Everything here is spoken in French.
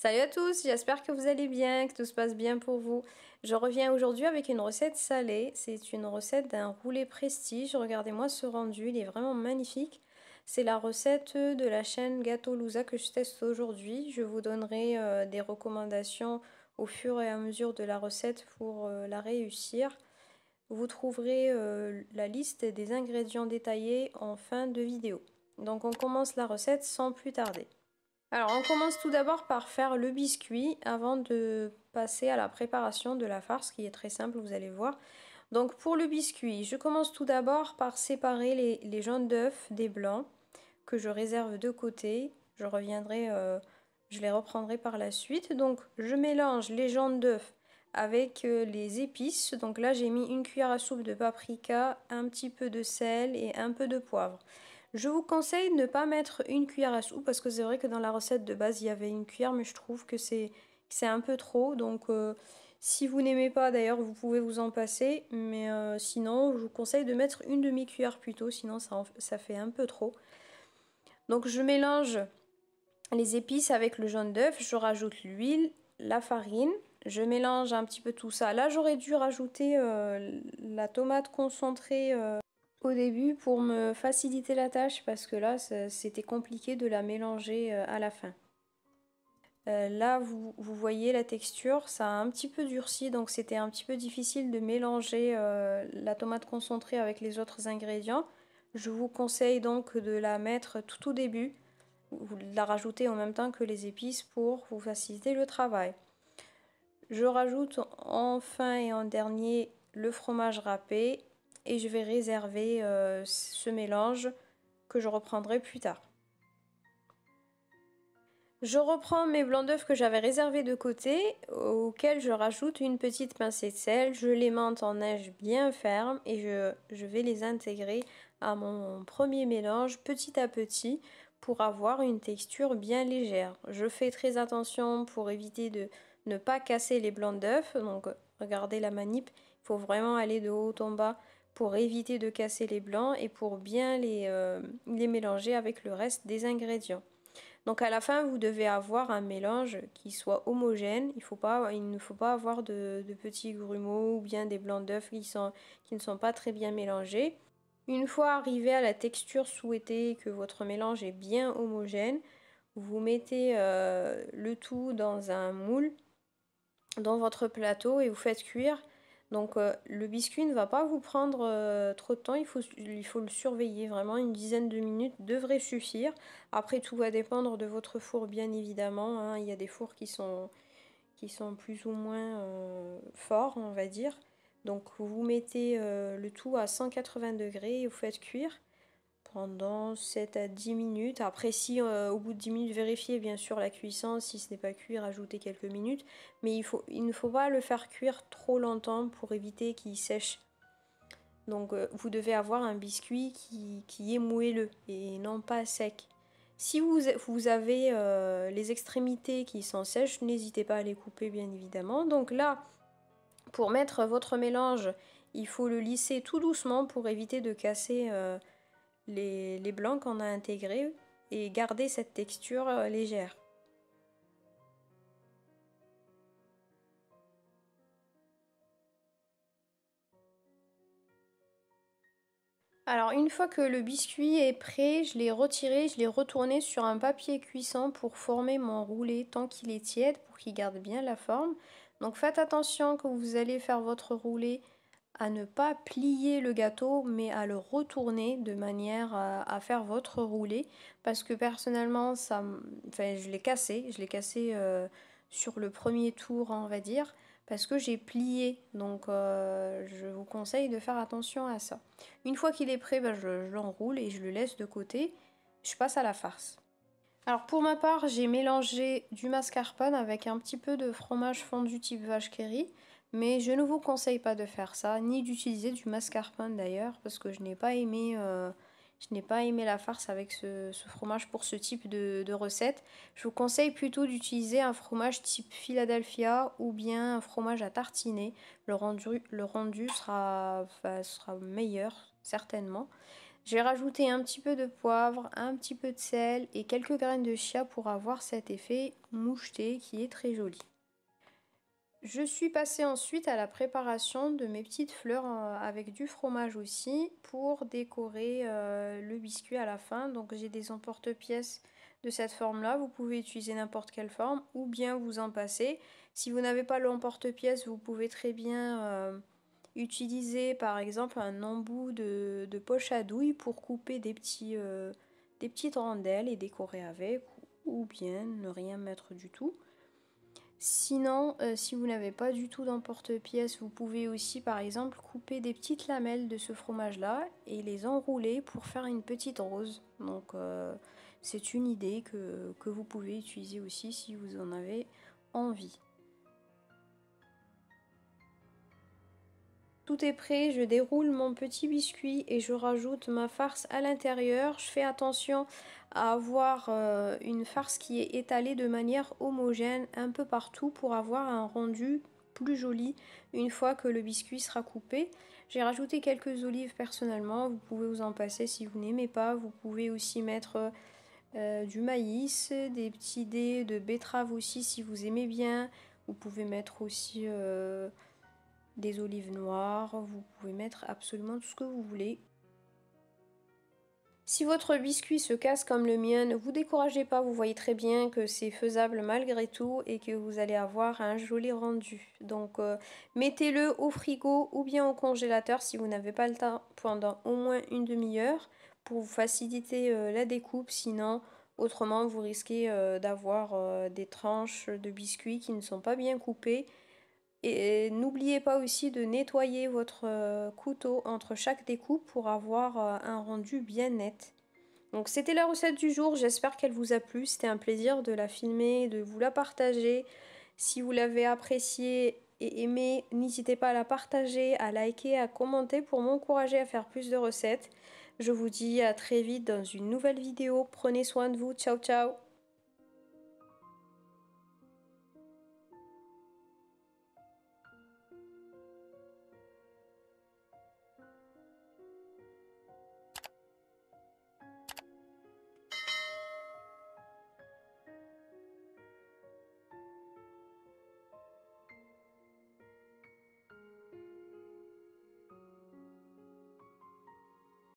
Salut à tous, j'espère que vous allez bien, que tout se passe bien pour vous. Je reviens aujourd'hui avec une recette salée. C'est une recette d'un roulé prestige. Regardez-moi ce rendu, il est vraiment magnifique. C'est la recette de la chaîne Gâteaulouza que je teste aujourd'hui. Je vous donnerai des recommandations au fur et à mesure de la recette pour la réussir. Vous trouverez la liste des ingrédients détaillés en fin de vidéo. Donc on commence la recette sans plus tarder. Alors on commence tout d'abord par faire le biscuit avant de passer à la préparation de la farce qui est très simple, vous allez voir. Donc pour le biscuit, je commence tout d'abord par séparer les jaunes d'œufs des blancs que je réserve de côté. Je reviendrai, je les reprendrai par la suite. Donc je mélange les jaunes d'œufs avec les épices. Donc là j'ai mis une cuillère à soupe de paprika, un petit peu de sel et un peu de poivre. Je vous conseille de ne pas mettre une cuillère à soupe parce que c'est vrai que dans la recette de base il y avait une cuillère, mais je trouve que c'est un peu trop. Donc si vous n'aimez pas d'ailleurs vous pouvez vous en passer, mais sinon je vous conseille de mettre une demi-cuillère plutôt, sinon ça fait un peu trop. Donc je mélange les épices avec le jaune d'œuf, je rajoute l'huile, la farine, je mélange un petit peu tout ça. Là j'aurais dû rajouter la tomate concentrée au début pour me faciliter la tâche parce que là c'était compliqué de la mélanger à la fin. Là vous voyez la texture, ça a un petit peu durci, donc c'était un petit peu difficile de mélanger la tomate concentrée avec les autres ingrédients. Je vous conseille donc de la mettre tout au début, vous la rajoutez en même temps que les épices pour vous faciliter le travail. Je rajoute enfin et en dernier le fromage râpé et je vais réserver ce mélange que je reprendrai plus tard. Je reprends mes blancs d'œufs que j'avais réservés de côté, auxquels je rajoute une petite pincée de sel, je l'aimente en neige bien ferme et je vais les intégrer à mon premier mélange petit à petit pour avoir une texture bien légère. Je fais très attention pour éviter de ne pas casser les blancs d'œufs, donc regardez la manip, il faut vraiment aller de haut en bas pour éviter de casser les blancs et pour bien les mélanger avec le reste des ingrédients. Donc à la fin, vous devez avoir un mélange qui soit homogène. Il ne faut pas avoir de petits grumeaux ou bien des blancs d'œufs qui ne sont pas très bien mélangés. Une fois arrivé à la texture souhaitée, que votre mélange est bien homogène, vous mettez le tout dans un moule, dans votre plateau et vous faites cuire. Donc le biscuit ne va pas vous prendre trop de temps, il faut le surveiller vraiment, une dizaine de minutes devrait suffire. Après tout va dépendre de votre four bien évidemment, hein. Il y a des fours qui sont plus ou moins forts on va dire. Donc vous mettez le tout à 180 degrés et vous faites cuire pendant 7 à 10 minutes. Après si au bout de 10 minutes vérifiez bien sûr la cuisson, si ce n'est pas cuit rajoutez quelques minutes, mais il ne faut pas le faire cuire trop longtemps pour éviter qu'il sèche. Donc vous devez avoir un biscuit qui est moelleux et non pas sec. Si vous avez les extrémités qui sont sèches, n'hésitez pas à les couper bien évidemment. Donc là, pour mettre votre mélange, il faut le lisser tout doucement pour éviter de casser les blancs qu'on a intégrés et garder cette texture légère. Alors une fois que le biscuit est prêt, je l'ai retiré, je l'ai retourné sur un papier cuisson pour former mon roulé tant qu'il est tiède pour qu'il garde bien la forme. Donc faites attention quand vous allez faire votre roulé à ne pas plier le gâteau mais à le retourner de manière à faire votre roulé parce que personnellement je l'ai cassé sur le premier tour on va dire parce que j'ai plié donc je vous conseille de faire attention à ça. Une fois qu'il est prêt, je l'enroule et je le laisse de côté. Je passe à la farce. Alors pour ma part, j'ai mélangé du mascarpone avec un petit peu de fromage fondu type vache qui rit, mais je ne vous conseille pas de faire ça, ni d'utiliser du mascarpone d'ailleurs, parce que je n'ai pas aimé la farce avec ce fromage pour ce type de recette. Je vous conseille plutôt d'utiliser un fromage type Philadelphia ou bien un fromage à tartiner. Le rendu sera meilleur, certainement. J'ai rajouté un petit peu de poivre, un petit peu de sel et quelques graines de chia pour avoir cet effet moucheté qui est très joli. Je suis passée ensuite à la préparation de mes petites fleurs avec du fromage aussi pour décorer le biscuit à la fin. Donc j'ai des emporte-pièces de cette forme-là. Vous pouvez utiliser n'importe quelle forme ou bien vous en passer. Si vous n'avez pas l'emporte-pièce, vous pouvez très bien utiliser par exemple un embout de poche à douille pour couper des petites rondelles et décorer avec, ou bien ne rien mettre du tout. Sinon, si vous n'avez pas du tout d'emporte-pièce, vous pouvez aussi par exemple couper des petites lamelles de ce fromage-là et les enrouler pour faire une petite rose. Donc c'est une idée que vous pouvez utiliser aussi si vous en avez envie. Tout est prêt, je déroule mon petit biscuit et je rajoute ma farce à l'intérieur. Je fais attention à avoir une farce qui est étalée de manière homogène un peu partout pour avoir un rendu plus joli une fois que le biscuit sera coupé. J'ai rajouté quelques olives personnellement, vous pouvez vous en passer si vous n'aimez pas. Vous pouvez aussi mettre du maïs, des petits dés de betterave aussi si vous aimez bien. Vous pouvez mettre aussi des olives noires, vous pouvez mettre absolument tout ce que vous voulez. Si votre biscuit se casse comme le mien, ne vous découragez pas, vous voyez très bien que c'est faisable malgré tout et que vous allez avoir un joli rendu. Donc mettez-le au frigo ou bien au congélateur si vous n'avez pas le temps pendant au moins une demi-heure pour vous faciliter la découpe, sinon autrement vous risquez d'avoir des tranches de biscuits qui ne sont pas bien coupées. Et n'oubliez pas aussi de nettoyer votre couteau entre chaque découpe pour avoir un rendu bien net. Donc c'était la recette du jour, j'espère qu'elle vous a plu. C'était un plaisir de la filmer, de vous la partager. Si vous l'avez appréciée et aimée, n'hésitez pas à la partager, à liker, à commenter pour m'encourager à faire plus de recettes. Je vous dis à très vite dans une nouvelle vidéo. Prenez soin de vous, ciao ciao!